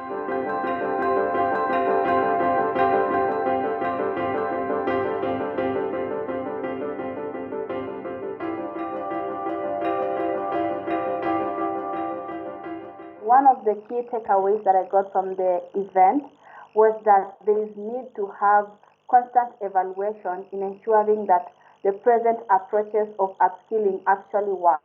One of the key takeaways that I got from the event was that there is need to have constant evaluation in ensuring that the present approaches of upskilling actually work.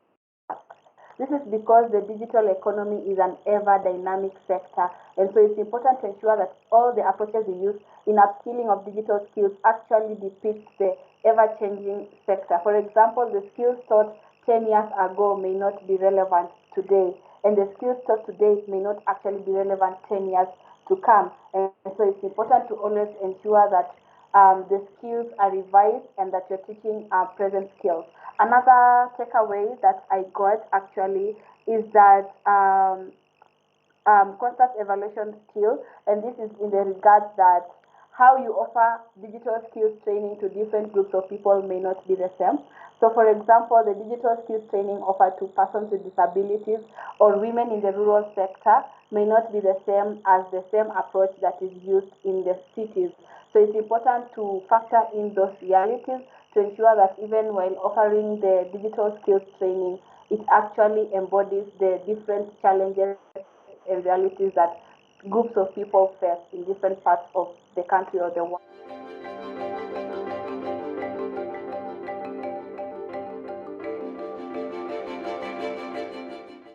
This is because the digital economy is an ever-dynamic sector, and so it's important to ensure that all the approaches we use in upskilling of digital skills actually depict the ever-changing sector. For example, the skills taught 10 years ago may not be relevant today, and the skills taught today may not actually be relevant 10 years to come. And so it's important to always ensure that the skills are revised and that you're teaching present skills. Another takeaway that I got actually is that constant evaluation skill, and this is in the regard that how you offer digital skills training to different groups of people may not be the same. So for example, the digital skills training offered to persons with disabilities or women in the rural sector may not be the same as the same approach that is used in the cities. So it's important to factor in those realities to ensure that even while offering the digital skills training, it actually embodies the different challenges and realities that groups of people face in different parts of the country or the world.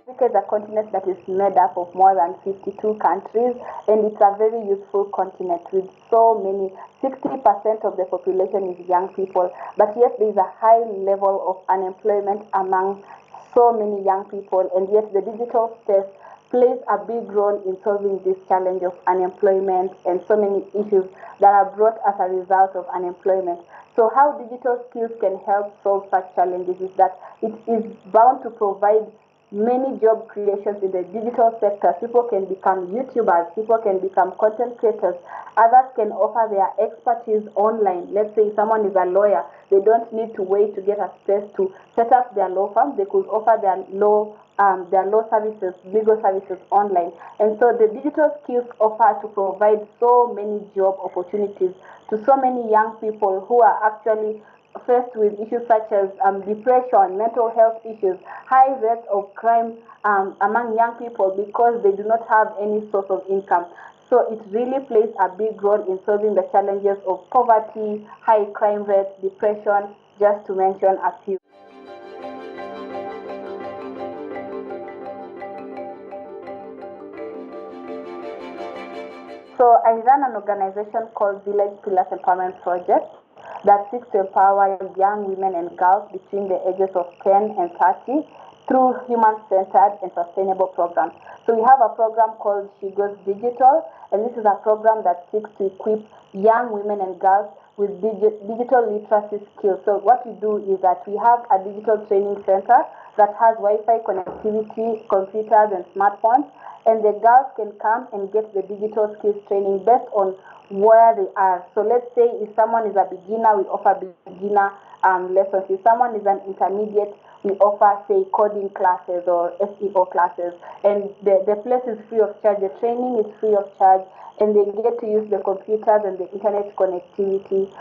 Africa is a continent that is made up of more than 52 countries, and it's a very youthful continent with so many. 60% of the population is young people, but yet there is a high level of unemployment among so many young people, and yet the digital space plays a big role in solving this challenge of unemployment and so many issues that are brought as a result of unemployment. So how digital skills can help solve such challenges is that it is bound to provide many job creations in the digital sector. People can become YouTubers, people can become content creators, others can offer their expertise online. Let's say someone is a lawyer, they don't need to wait to get a space to set up their law firm. They could offer their law services, legal services online. And so the digital skills offer to provide so many job opportunities to so many young people who are actually faced with issues such as depression, mental health issues, high rates of crime among young people because they do not have any source of income. So it really plays a big role in solving the challenges of poverty, high crime rates, depression, just to mention a few. So I run an organization called Village Pillars Empowerment Project that seeks to empower young women and girls between the ages of 10 and 30 through human-centered and sustainable programs. So we have a program called She Goes Digital, and this is a program that seeks to equip young women and girls with digital literacy skills. So what we do is that we have a digital training center that has Wi-Fi connectivity, computers, and smartphones, and the girls can come and get the digital skills training based on where they are. So let's say if someone is a beginner, we offer beginner lessons. If someone is an intermediate, we offer, say, coding classes or SEO classes. And the place is free of charge. The training is free of charge, and they get to use the computers and the internet connectivity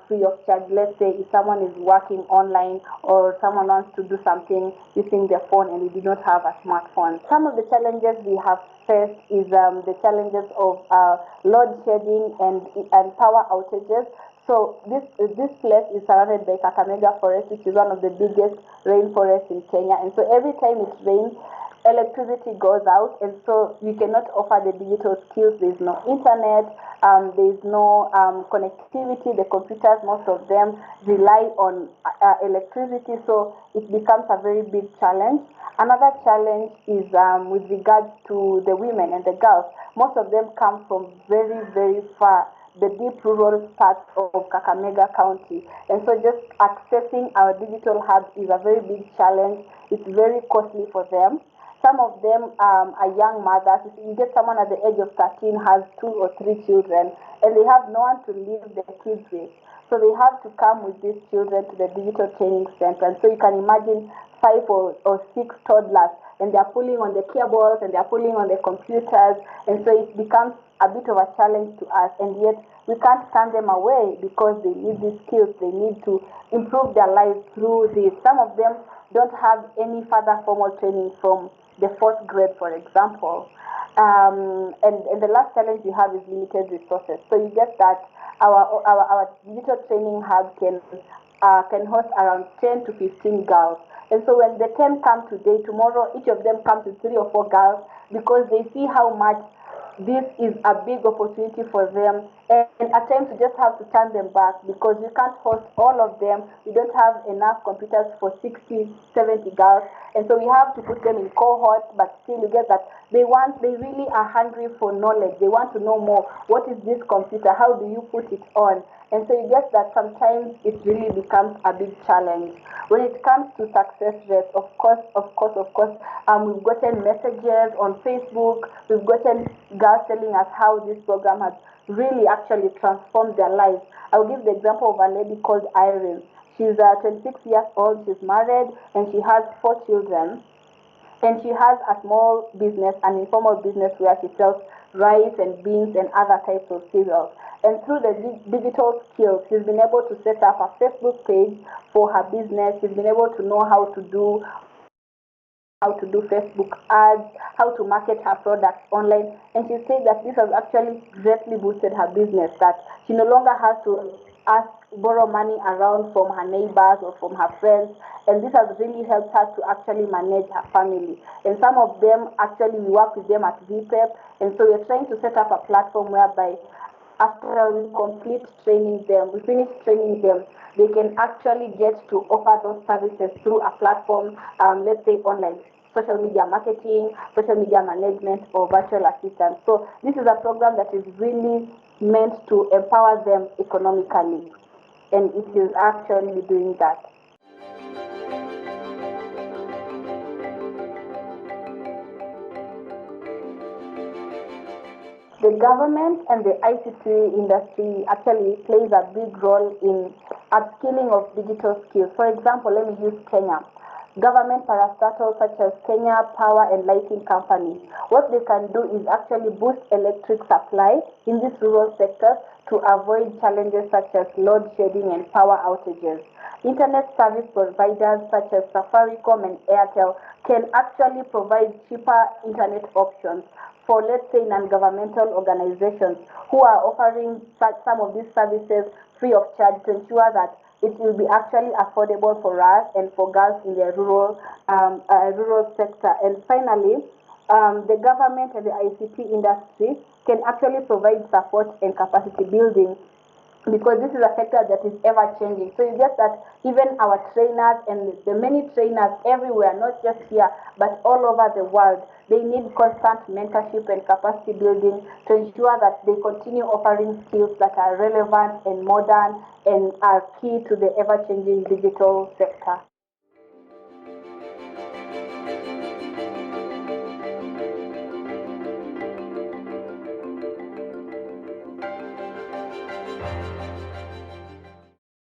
free of charge. Let's say if someone is working online or someone wants to do something using their phone and they do not have a smartphone. Some of the challenges we have faced is the challenges of load shedding and power outages. So this place is surrounded by Kakamega Forest, which is one of the biggest rainforests in Kenya. And so every time it rains, electricity goes out, and so we cannot offer the digital skills. There is no internet, there is no connectivity. The computers, most of them rely on electricity, so it becomes a very big challenge. Another challenge is with regards to the women and the girls. Most of them come from very, very far, the deep rural parts of Kakamega County. And so just accessing our digital hub is a very big challenge. It's very costly for them. Some of them are young mothers. If you get someone at the age of 13 has 2 or 3 children, and they have no one to leave their kids with. So they have to come with these children to the digital training center. And so you can imagine 5 or 6 toddlers, and they're pulling on the cables and they're pulling on the computers. And so it becomes a bit of a challenge to us. And yet we can't turn them away because they need these skills. They need to improve their lives through this. Some of them don't have any further formal training from the 4th grade, for example. And the last challenge we have is limited resources. So you get that our digital training hub can host around 10 to 15 girls. And so when the 10 come today, tomorrow each of them comes with 3 or 4 girls, because they see how much this is a big opportunity for them, and at times we just have to turn them back because we can't host all of them. We don't have enough computers for 60, 70 girls, and so we have to put them in cohorts, but still you get that they really are hungry for knowledge. They want to know more. What is this computer? How do you put it on? And so you get that sometimes it really becomes a big challenge. When it comes to success rates, of course, we've gotten messages on Facebook. We've gotten girls telling us how this program has really actually transformed their lives. I'll give the example of a lady called Irene. She's 26 years old. She's married and she has 4 children. And she has a small business, an informal business, where she sells rice and beans and other types of cereals. And through the digital skills, she's been able to set up a Facebook page for her business. She's been able to know how to do Facebook ads, how to market her products online. And she said that this has actually greatly boosted her business, that she no longer has to borrow money around from her neighbors or from her friends, and this has really helped her to actually manage her family. And some of them actually, we work with them at VPEP, and so we're trying to set up a platform whereby after we finish training them, they can actually get to offer those services through a platform, let's say online, social media marketing, social media management, or virtual assistance. So this is a program that is really meant to empower them economically, and it is actually doing that. The government and the ICT industry actually plays a big role in upskilling of digital skills. For example, let me use Kenya. Government parastatals such as Kenya Power and Lighting Company, what they can do is actually boost electric supply in these rural sectors to avoid challenges such as load shedding and power outages. Internet service providers such as Safaricom and Airtel can actually provide cheaper internet options for, let's say, non-governmental organizations who are offering some of these services free of charge to ensure that it will be actually affordable for us and for girls in the rural sector. And finally, the government and the ICT industry can actually provide support and capacity building, because this is a sector that is ever changing. So you get that even our trainers and the many trainers everywhere, not just here, but all over the world, they need constant mentorship and capacity building to ensure that they continue offering skills that are relevant and modern and are key to the ever-changing digital sector.